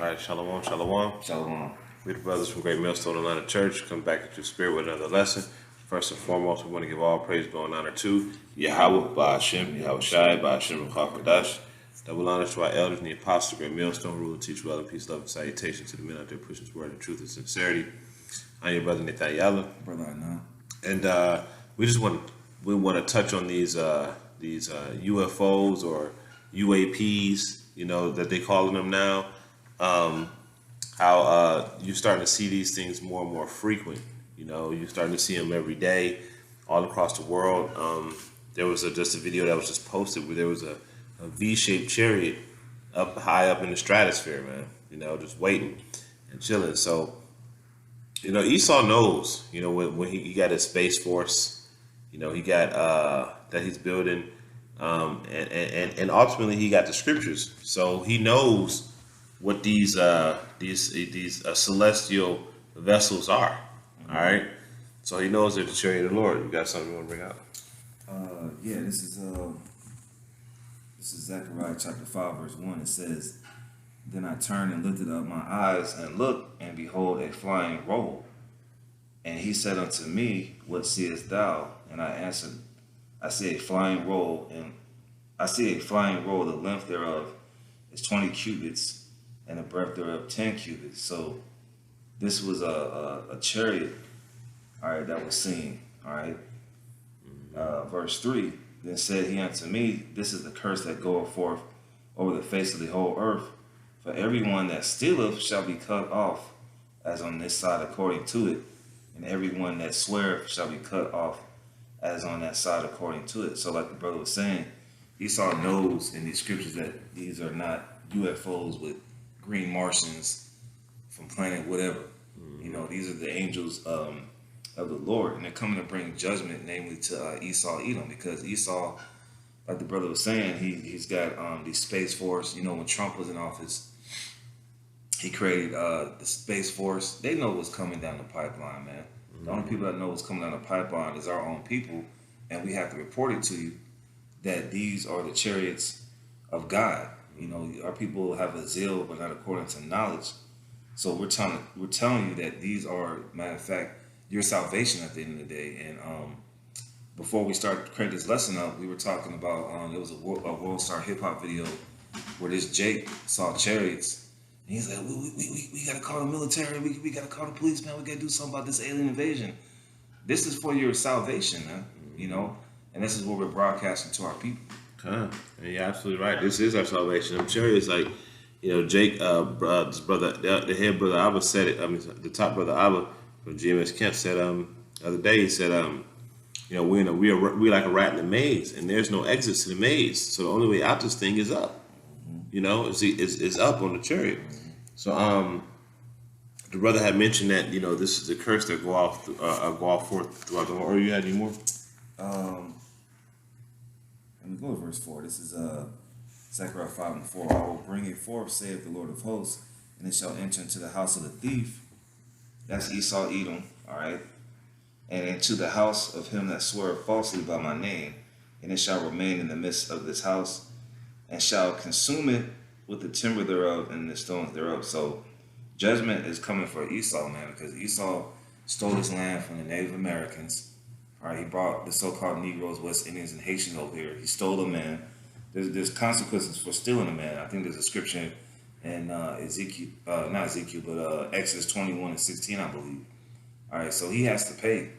All right, shalom, shalom. Shalom. We the brothers from Great Millstone Atlanta Church come back into spirit with another lesson. First and foremost, we want to give all praise, glory, and honor to Yahweh, Ba'ashem, Yahweh Shai, Ba'ashem, Ruchak. Double honor to our elders and the apostles, Great Millstone, rule and teach well and peace, love, and salutation to the men out there pushing this word of truth and sincerity. I'm your brother Nathan Yalla. Brother, I know. And we want to touch on these UFOs or UAPs, that they calling them now. How you're starting to see these things more and more frequent. You're starting to see them every day, all across the world. There was just a video that was just posted where there was a V-shaped chariot high up in the stratosphere, man. Just waiting and chilling. So, Esau knows, when he got his space force, he got that he's building, and ultimately he got the scriptures. So he knows what these celestial vessels are. All right. So he knows they're the chariot of the Lord. You got something you want to bring out? This is Zechariah chapter 5, verse 1. It says, "Then I turned and lifted up my eyes and looked, and behold, a flying roll. And he said unto me, What seest thou? And I answered, I see a flying roll, the length thereof is 20 cubits, and the breadth thereof 10 cubits." So this was a chariot, all right, that was seen, all right. Verse 3, "Then said he unto me, This is the curse that goeth forth over the face of the whole earth. For everyone that stealeth shall be cut off, as on this side according to it, and everyone that sweareth shall be cut off, as on that side according to it." So like the brother was saying, Esau knows in these scriptures that these are not UFOs with green Martians from planet whatever. These are the angels of the Lord, and they're coming to bring judgment, namely to Esau, Edom, because Esau, like the brother was saying, he's got the Space Force. When Trump was in office, he created the Space Force. They know what's coming down the pipeline, man. The only people that know what's coming down the pipeline is our own people, and we have to report it to you that these are the chariots of God. Our people have a zeal, but not according to knowledge. So we're telling you that these are, matter of fact, your salvation at the end of the day. And before we start creating this lesson up, we were talking about there was a World Star Hip Hop video where this Jake saw chariots, and he's like, we gotta call the military, we gotta call the police, man, we gotta do something about this alien invasion. This is for your salvation, man. And this is what we're broadcasting to our people. And you're absolutely right. This is our salvation. I'm chariots, like, Jake, this brother, the head brother Abba said it. The top brother Abba from GMS Kemp said the other day, he said, we're like a rat in a maze, and there's no exits to the maze. So the only way out this thing is up. Is up on the chariot. So the brother had mentioned that this is the curse that go off forth throughout the world. Or you had any more? Let me go to verse 4. This is Zechariah 5:4. "I will bring it forth, saith the Lord of hosts, and it shall enter into the house of the thief." That's Esau, Edom, all right. "And into the house of him that sweareth falsely by my name, and it shall remain in the midst of this house, and shall consume it with the timber thereof and the stones thereof." So judgment is coming for Esau, man, because Esau stole this land from the Native Americans. All right, he brought the so-called Negroes, West Indians, and Haitians over here. He stole a man. There's consequences for stealing a man. I think there's a scripture in not Ezekiel, but Exodus 21:16, I believe. All right, so he has to pay.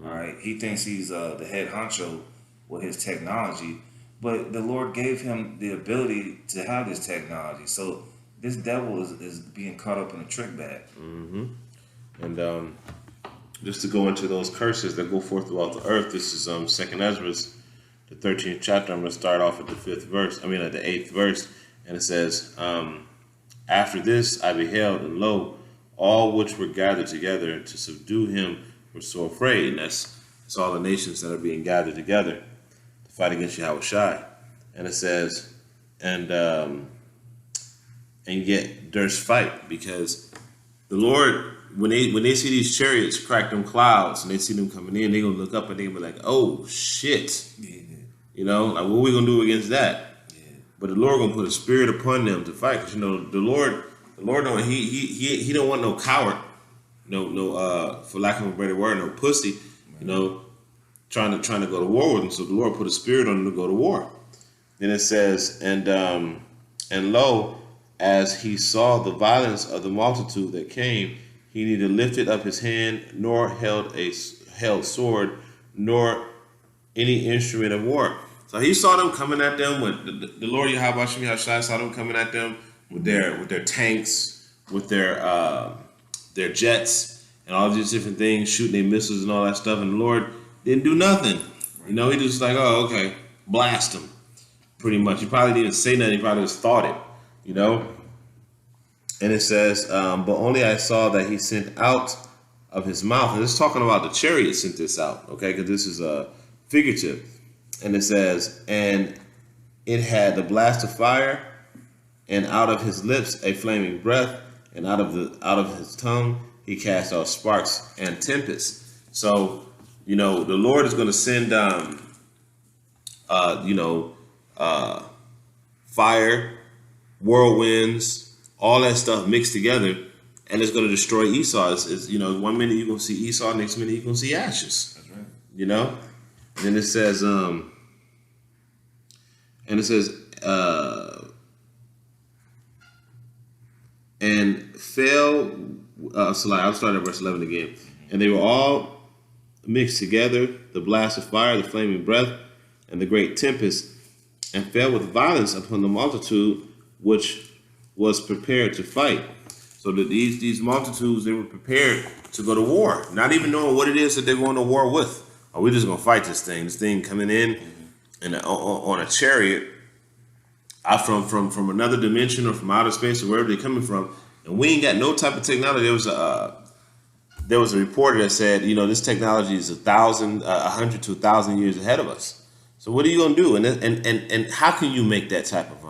All right, he thinks he's the head honcho with his technology, but the Lord gave him the ability to have this technology. So this devil is being caught up in a trick bag. And just to go into those curses that go forth throughout the earth, this is 2nd Ezra, the 13th chapter. I'm going to start off at the 8th verse, and it says, "After this I beheld, and lo, all which were gathered together to subdue him were so afraid." And that's all the nations that are being gathered together to fight against Yahweh Shai. And it says, and yet there's fight, because the Lord, when they see these chariots crack them clouds and they see them coming in, they're going to look up and they're going to be like, oh, shit. Like, what are we going to do against that? But the Lord going to put a spirit upon them to fight, because, the Lord The Lord don't he don't want no coward, no for lack of a better word, no pussy, you know, trying to go to war with him. So the Lord put a spirit on him to go to war. Then it says, and lo, as he saw the violence of the multitude that came, he neither lifted up his hand nor held sword nor any instrument of war. So he saw them coming at them with the Lord Yahweh Shai saw them coming at them with their tanks, with their jets, and all these different things, shooting their missiles and all that stuff. And the Lord didn't do nothing. You know, he just like, oh, okay, blast them. Pretty much. He probably didn't say nothing. He probably just thought it. You know. And it says, but only I saw that he sent out of his mouth. And it's talking about the chariot sent this out, okay? Because this is a figurative. And it says, and it had the blast of fire, and out of his lips a flaming breath, and out of his tongue he cast out sparks and tempests. So, you know, the Lord is going to send, fire, whirlwinds, all that stuff mixed together, and it's going to destroy Esau. It's, you know, 1 minute you're going to see Esau, next minute you're going to see ashes. That's right. You know? And then it says, and fell, I'll start at verse 11 again. And they were all mixed together, the blast of fire, the flaming breath, and the great tempest, and fell with violence upon the multitude which was prepared to fight. So that these multitudes, they were prepared to go to war, not even knowing what it is that they're going to war with. Oh, we're just going to fight this thing. This thing coming in and on a chariot out from another dimension or from outer space or wherever they're coming from. And we ain't got no type of technology. There was a reporter that said, you know, this technology is 100 to 1,000 years ahead of us. So what are you going to do? And how can you make that type of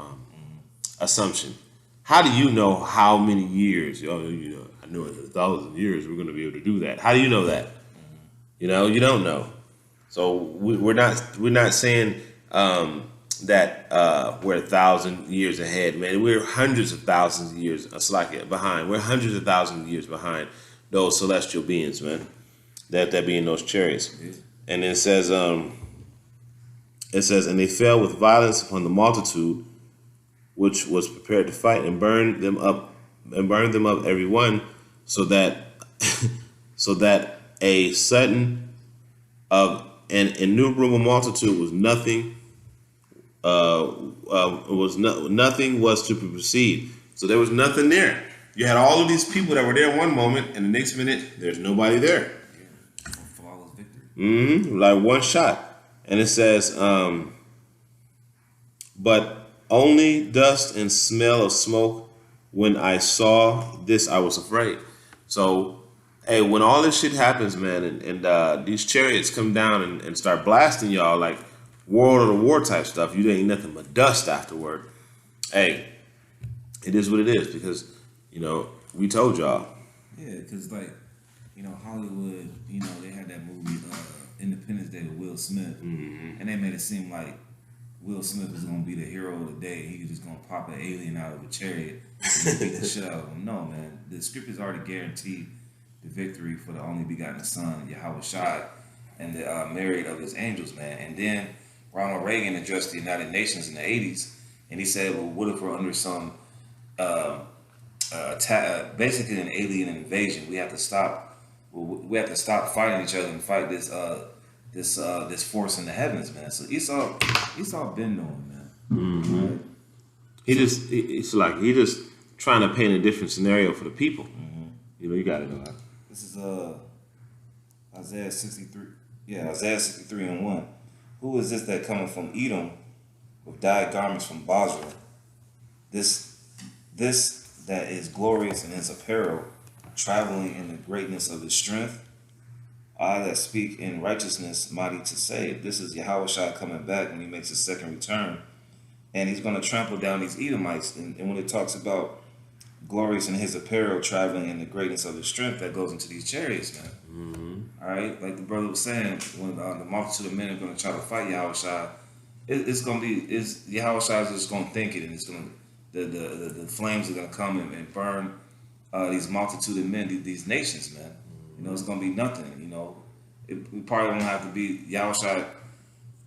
assumption? How do you know how many years? Oh, you know, I know in 1,000 years we're going to be able to do that. How do you know that? You know, you don't know. So we're not saying that we're 1,000 years ahead, man. We're hundreds of thousands of years behind. We're hundreds of thousands of years behind those celestial beings, man. That be in those chariots. And it says, and they fell with violence upon the multitude which was prepared to fight, and burned them up every one, so that a sudden of an innumerable multitude was nothing was to proceed. So there was nothing there. You had all of these people that were there one moment, and the next minute there's nobody there. Yeah. Flawless victory. Like one shot. And it says, but only dust and smell of smoke. When I saw this, I was afraid. So, hey, when all this shit happens, man, and these chariots come down and start blasting y'all like World of the War type stuff, you ain't nothing but dust afterward. Hey, it is what it is, because, you know, we told y'all. Yeah, because, like, you know, Hollywood, you know, they had that movie Independence Day with Will Smith, and they made it seem like Will Smith was going to be the hero of the day. He was just going to pop an alien out of a chariot and beat the shit out of him. No, man. The scriptures already guaranteed the victory for the only begotten Son, Yahweh Shai, and the myriad of his angels, man. And then Ronald Reagan addressed the United Nations in the 80s, and he said, well, what if we're under some basically an alien invasion? We have to stop. We have to stop fighting each other and fight this force in the heavens, man. So Esau been knowing, man. Right? It's like he just trying to paint a different scenario for the people. You know, you got to know that. This is Isaiah 63. Yeah, Isaiah 63:1. Who is this that cometh from Edom with dyed garments from Basra? This that is glorious in his apparel, traveling in the greatness of his strength. I that speak in righteousness, mighty to save. This is Yahweh Shai coming back when he makes his second return. And he's going to trample down these Edomites. And when it talks about glorious in his apparel, traveling in the greatness of his strength, that goes into these chariots, man. All right? Like the brother was saying, when the multitude of men are going to try to fight Yahweh Shai, Yahweh Shai is just going to think it, and the flames are gonna come and burn these multitude of men, these nations, man. You know, it's gonna be nothing. You know, we probably won't have to be Yahushua.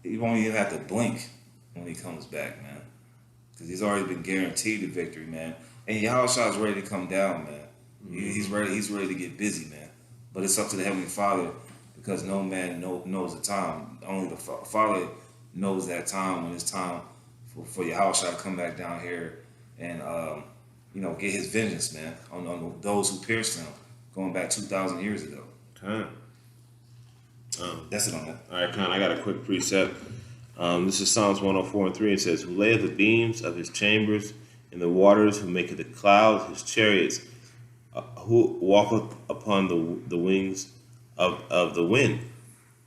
He won't even have to blink when he comes back, man, because he's already been guaranteed the victory, man. And Yahushua is ready to come down, man. He's ready. He's ready to get busy, man. But it's up to the Heavenly Father, because no man knows the time. Only the Father knows that time, when it's time for Yahushua to come back down here and you know, get his vengeance, man, on those who pierced him, going back 2,000 years ago. That's it on that. All right, I got a quick precept. This is Psalms 104:3. It says, "Who layeth the beams of his chambers in the waters, who maketh the clouds his chariots, who walketh upon the wings of the wind."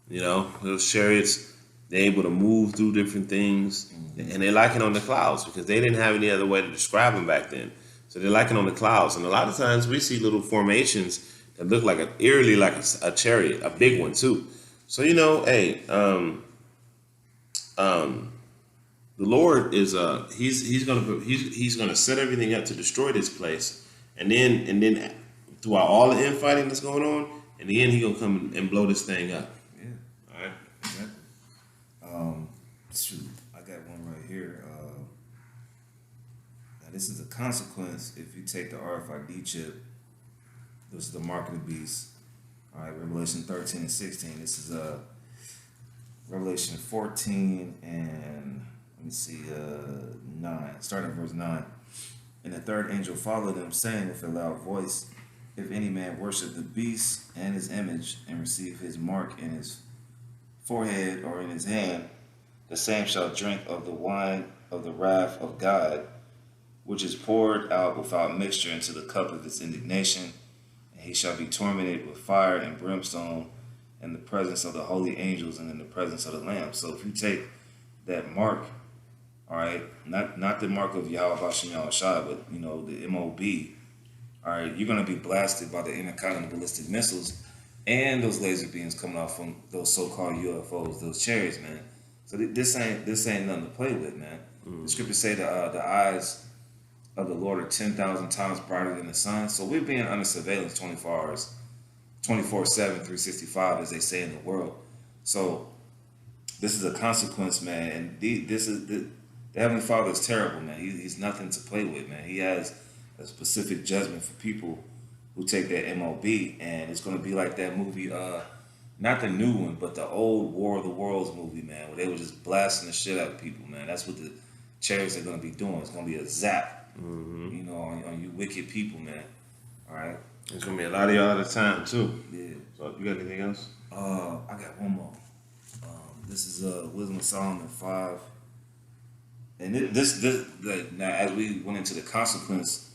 You know, those chariots, they're able to move through different things, and they like it on the clouds because they didn't have any other way to describe them back then. So they like it on the clouds, and a lot of times we see little formations that look like eerily like a chariot, a big one too. So you know, hey, the Lord is he's gonna set everything up to destroy this place, and then throughout all the infighting that's going on, in the end, he gonna come and blow this thing up. Yeah. All right. Exactly. Shoot, I got one right here. Now this is a consequence if you take the RFID chip. This is the mark of the beast. All right, Revelation 13 and 16. This is Revelation 14 and let me see, 9. Starting at verse 9. And the third angel followed them, saying with a loud voice, "If any man worship the beast and his image, and receive his mark in his forehead or in his hand, the same shall drink of the wine of the wrath of God, which is poured out without mixture into the cup of his indignation. And he shall be tormented with fire and brimstone in the presence of the holy angels and in the presence of the Lamb." So if you take that mark, all right, not the mark of Yahweh Bashem Yahushua, but you know, the MOB, all right, you're gonna be blasted by the intercontinental ballistic missiles and those laser beams coming off from those so-called UFOs, those chariots, man. So this ain't nothing to play with, man. The scriptures say the eyes of the Lord are 10,000 times brighter than the sun. So we're being under surveillance 24 hours, 24/7, 365, as they say in the world. So this is a consequence, man. And the Heavenly Father is terrible, man. He's nothing to play with, man. He has a specific judgment for people who take that MOB, and it's going to be like that movie, not the new one, but the old War of the Worlds movie, man, where they were just blasting the shit out of people, man. That's what the chariots are going to be doing. It's going to be a zap, you know, on you wicked people, man. All right? There's going to be a lot of y'all at a time, too. Yeah. So you got anything else? I got one more. This is Wisdom of Solomon 5. And now as we went into the consequence,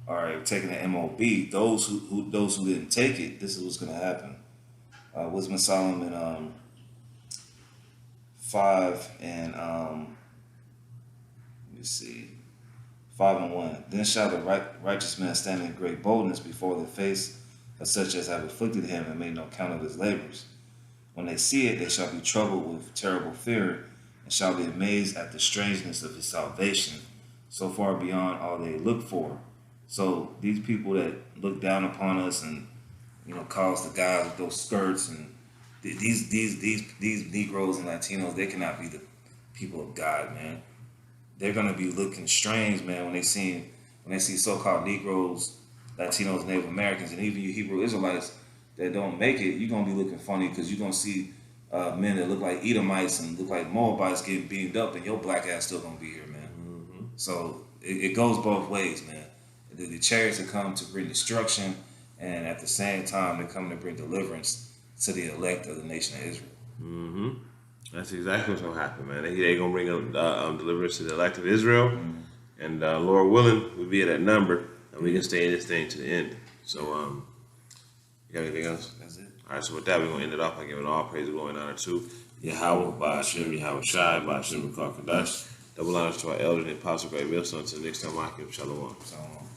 all right, taking the MOB, those who didn't take it, this is what's going to happen. Wisdom of Solomon 5 and let me see, 5 and 1. Then shall the righteous man stand in great boldness before the face of such as have afflicted him and made no count of his labors. When they see it, they shall be troubled with terrible fear, and shall be amazed at the strangeness of his salvation, so far beyond all they look for. So these people that look down upon us and, you know, calls the guys with those skirts and these Negroes and Latinos, they cannot be the people of God, man. They're gonna be looking strange, man, when they see so-called Negroes, Latinos, Native Americans, and even you Hebrew Israelites that don't make it. You're gonna be looking funny because you're gonna see men that look like Edomites and look like Moabites getting beamed up, and your black ass still gonna be here, man. So it goes both ways, man. The chariots are come to bring destruction, and at the same time, they're coming to bring deliverance to the elect of the nation of Israel. That's exactly what's going to happen, man. They're going to bring deliverance to the elect of Israel, and Lord willing, we'll be at that number, and we can stay in this thing to the end. So, you got anything else? That's it. All right, so with that, we're going to end it off by giving all praise, glory, and honor to Yahweh, Ba'ashem, Yahweh Shai, Ba'ashem, Kadash. Double honors to our elder and apostle, great millstone. Until next time, I give shalom. Shalom.